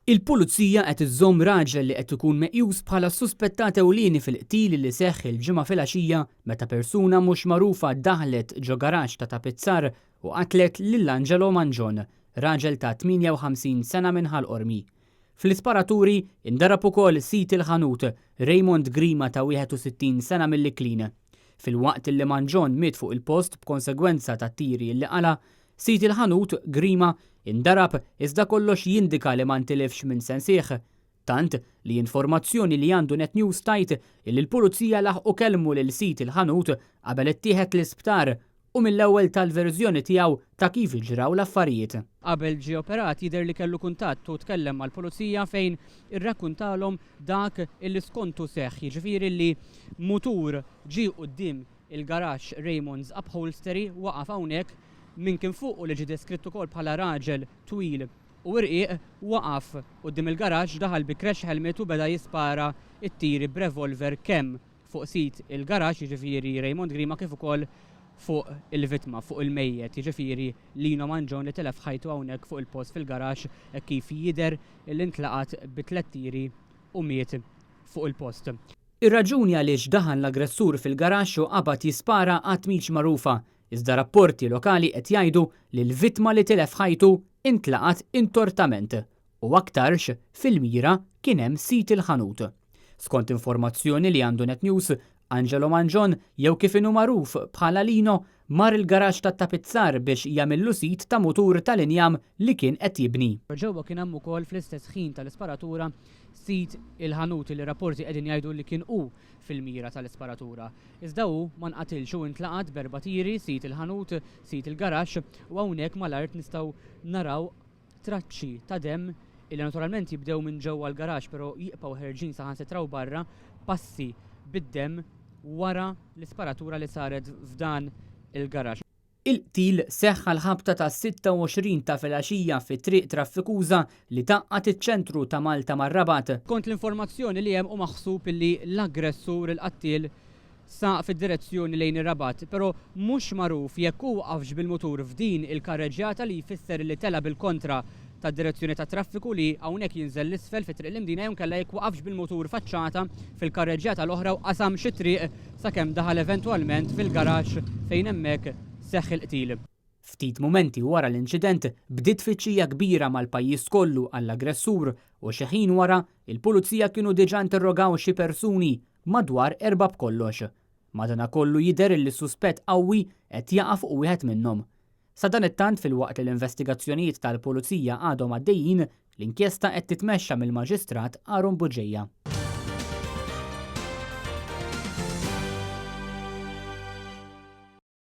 Il-pulizija qed iżżomm raġel li qed ikun meqjus bħala suspettat ewlieni fil-qtil li seħħ il-ġimgħa filgħaxija meta persuna mhux magħrufa daħlet ġo garaxx ta' tapizzar u qatlet lil Angelo Mangione, raġel ta' 58 sena minn Ħalqormi. Fl-isparaturi indarab ukoll sit il-ħanut Raymond Grima ta' 61 sena mill-Iklin. Filwaqt li Mangione miet fuq il-post b'konsegwenza ta' tiri li qala, sit il-ħanut Grima indarab iżda kollox jindika li ma ntilifx minn sensieħ. Tant li informazzjoni li għandu Net News tajt illi l-pulizija laħqu kelmu lil sit il-ħanut qabel ittieħed l-isptar u mill-ewwel tal-verżjoni tiegħu ta' kif iġraw l-affarijiet. Qabel ġie operat jidher li kellu kuntatt u tkellem mal-pulizija fejn irrakkuntalhom dak illi skontu seħħ, jiġifieri li mutur ġie quddiem il-garaxx Raymond's Upholstery waqaf hawnhekk min kien fuq u li ġie deskritt ukoll bħala raġel twil u rqiq waqaf quddiem il-garaxx daħal bi crash helmet u beda jispara t-tieri b'revolver kemm fuq sit il-garaxx jiġifieri Raymond Grima kif ukoll fuq il-vittma, fuq il-mejjet, jiġifieri Lino Mangione li telef ħajtu hawnhekk fuq il-post fil-garaxx kif jidher li ntlaqat bi 3 tieri u miet fuq il-post. Ir-raġuni għaliex daħal l-aggressur fil-garaxx u qabad jispara qatt mhix magħrufa. Iżda rapporti lokali qed jgħidu li l-vittma li tilef ħajtu intlaqat intortament u aktarx fil-mira kien hemm sit il-ħanut. Skont informazzjoni li għandu Net News, Angelo Mangione jew kif inhu magħruf bħala Lino mar il-garaxx tat-tapizzar biex jagħmillu sit ta' mutur tal-injam li kien qed jibni. Ġewwa kien hemm ukoll fl-istess ħin tal-isparatura sit il-ħanut li rapporti qegħdin jgħidu li kien hu fil-mira tal-isparatura. Iżda hu ma nqatilx u intlaqat b'4 tieri sit il-ħanut, sit il-garaxx u hawnhekk mal-art nistgħu naraw traċċi ta' demm illi naturalment jibdew minn ġewwa l-garaxx però jibqgħu ħerġin saħansitraw barra passi bid-demm wara l-isparatura li saret f'dan il-garaxx. Il-qtil seħħ l-ħabta ta' 26 ta' filgħaxija fi triq traffikuża li taqqat iċ-ċentru ta' Malta mar-Rabat. Kont l-informazzjoni li hemm u maħsub li l-aggressur il-qattil saq fid-direzzjoni lejn ir-Rabat, però mhux magħruf jekk hu waqafx bil-mutur f'din il-karreġġjata li jfisser li tela bil-kontra tad-direzzjoni tat traffiku li hawnhekk jinżel l-isfel fit-triq l-imdina jew kellha jekk waqafx bil-mutur faċċata fil-karreġġjata l-oħra u qasam xi triq sakemm daħal eventwalment fil-garaxx fejn hemmhekk seħħ il-qtil. Ftit mumenti wara l-inċident bdiet tfittxija kbira mal-pajjiż kollu għall-aggressur u xi ħin wara il-pulizija kienu diġà interrogaw xi persuni madwar 4 b'kollox. Madankollu jidher li s-suspett qawwi qed jaqa' fuq wieħed minnhom. Sa dan it-tant filwaqt l-investigazzjonijiet tal-pulizija għadhom għaddejjin, l-inkjesta qed titmexxa mill-Maġistrat Aaron Buġejja.